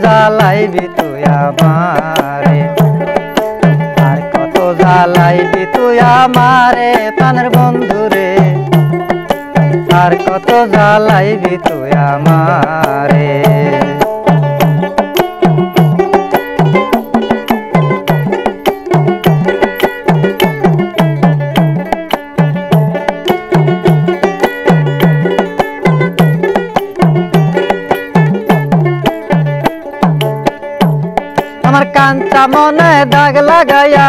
জ্বালাইবি তুই আমারে, আর কত জ্বালাইবি তুই আমারে প্রাণের বন্ধুরে, আর কত জ্বালাইবি তুই আমারে। আমার কাঞ্চা মনে দাগ লাগাইয়া,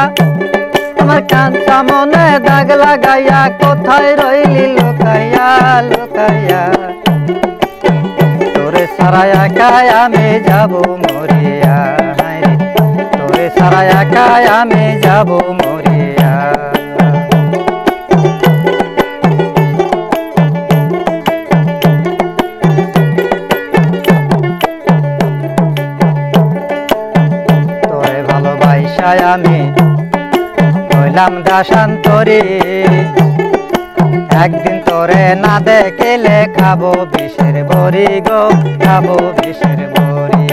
আমার কাঞ্চা মনে দাগ লাগাইয়া, কোথায় রইলি লুকাইয়া লুকাইয়া, তোরে সারা একাই আমি যাব মরিয়া, তোরে সারা একাই আমি যাব মরিয়া। আমি হইলাম দাসান্তরী, একদিন তোরে না দেখিলে খাবো বিষের বড়ি গো, খাবো বিষের বড়ি।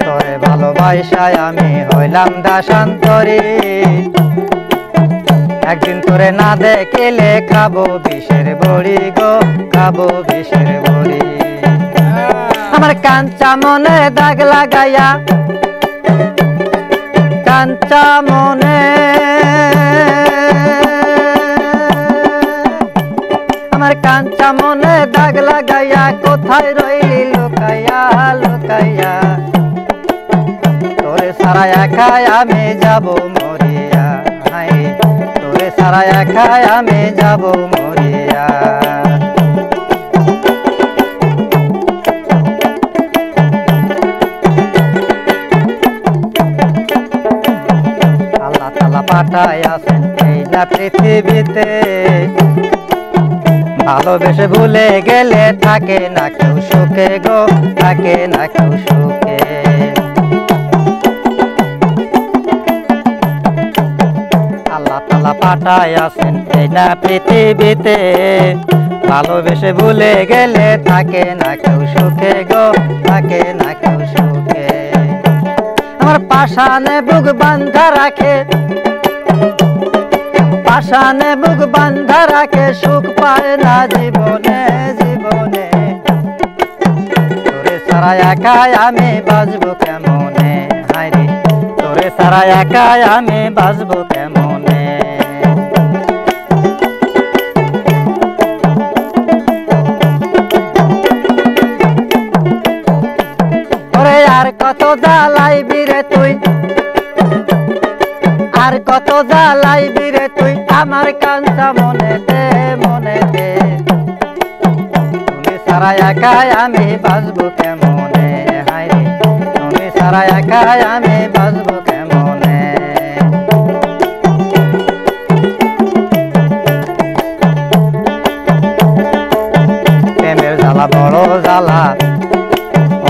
তোরে ভালোবাসায় আমি হইলাম দাসান্তরী, একদিন তোরে না দেখিলে খাবো বিষের বড়ি গো, খাবো বিষের বড়ি। আমার কাঞ্চা মনে দাগ লাগাইয়া, কাঞ্চা মনে, আমার কাঞ্চা মনে দাগ লাগাইয়া, কোথায় রইলি লুকাইয়া লুকাইয়া, তোরে সারা একাই আমি যাব মরিয়া, তোরে সারা একাই আমি যাব মরিয়া। পাঠাই আছেন এই না পৃথিবীতে, ভালোবেসে ভুলে গেলে থাকে না কেউ সুখে গো, থাকে না কেউ সুখে। আল্লাহ তাআলা পাঠাই আছেন এই না পৃথিবীতে, ভালোবেসে ভুলে গেলে থাকে না কেউ সুখে গো, থাকে না কেউ সুখে। আমার পাশানে বুক বান্ধা রাখে, পাশানে বুক বান্ধা রাখে, সুখ পায় না জীবনে জীবনে, তোরে সারা একাই আমি বাঁচবো কেমনে, হায়রে তোরে সারা একাই আমি বাঁচবো কেমনে। ওরে আর কত জ্বালাইবি রে তুই, আর কত জ্বালাইবি রে তুই আমার কাঞ্চা মনেতে মনেতে, তুমি সারা একাই আমি বাঁচবো কেমনে, হায়রে তুমি সারা একাই আমি বাঁচবো কেমনে। প্রেমের জ্বালা বড় জ্বালা,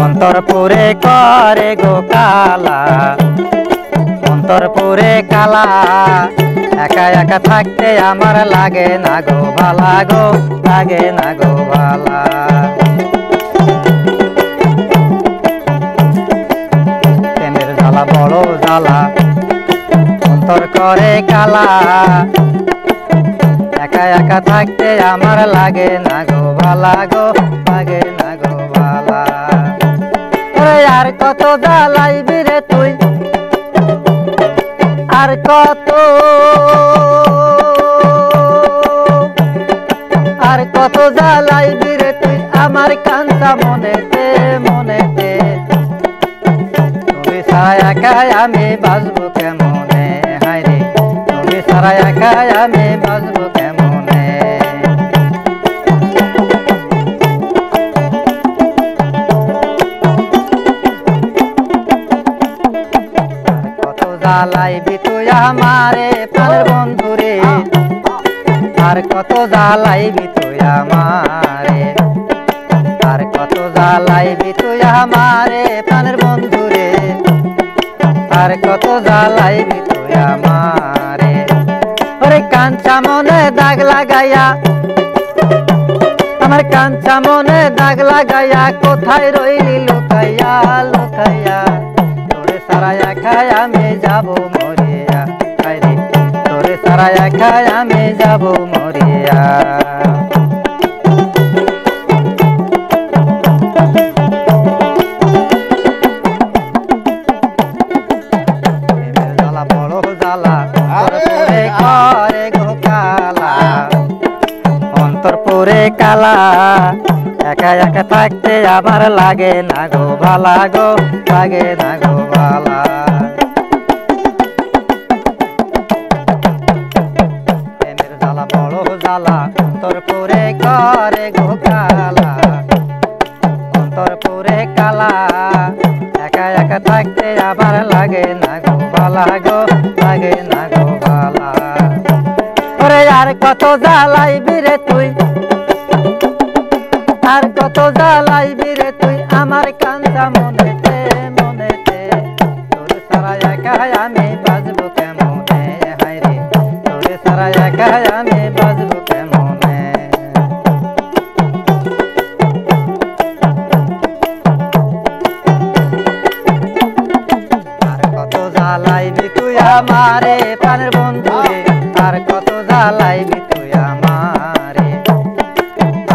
অন্তর পুরে করে গো কালা, অন্তর পুরে কালা, একা একা থাকতে আমার লাগে না গো ভালা গো, লাগে না গো ভালা। প্রেমের জ্বালা বড় জ্বালা, অন্তর করে কালা, একা একা থাকতে আমার লাগে না গো ভালা গো, লাগে না গো ভালা। ওরে আর কত জ্বালাইবি রে তুই, আর কত, আর কত জ্বালাইবি রে তুই আমার কাঞ্চা মনেতে মনেতে, তুমি সারা একাই আমি বাঁচবো কেমনে, হায়রে তুমি সারা একাই আমি বাঁচবো কেমনে। কত জ্বালাইবি তুই আমারে প্রাণের বন্ধুরে, আর কত জ্বালাইবি তুই আমারে, আর কত জ্বালাইবি তুই আমারে প্রাণের বন্ধুরে, আর কত জ্বালাইবি তুই আমারে। ওরে কাঞ্চা মনে দাগ লাগাইয়া, আমার কাঞ্চা মনে দাগ লাগাইয়া কোথায় রইলি লুকাইয়া লুকাইয়া তোরে সারা একাই আমি যাব মরিয়া হায়রে তোরে সারা একাই আমি যাব মরিয়া অন্তরপুরে কালা একা একা থাকতে আমার লাগে না গো ভালা গো লাগে না গো ভালা প্রেমের জ্বালা বড় জ্বালা অন্তরপুরে করে গো কালা অন্তরপুরে কালা একা একা থাকতে আমার লাগে না গো ভালা গো লাগে না গো ভালা ওরে আর কত জ্বালাইবি রে তুই আর কত জ্বালাইবি রে তুই আমার কাঞ্চা মনেতে মনেতে তোর সারা একাই আমি বাজবো কেমনে হায়রে তোর সারা একাই আমি বাজবো কেমনে আর কত জ্বালাইবি তুই আমারে প্রাণের বন্ধু রে আর কত জ্বালাইবি তুই আমারে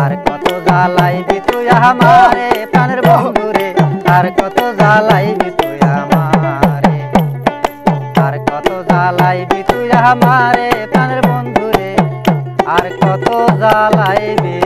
আর কত জ্বালাইবি তুই আমারে প্রাণের বন্ধু রে আর কত জ্বালাইবি তুই আমারে আর কত জ্বালাইবি তুই আমারে প্রাণের বন্ধু রে আর কত জ্বালাইবি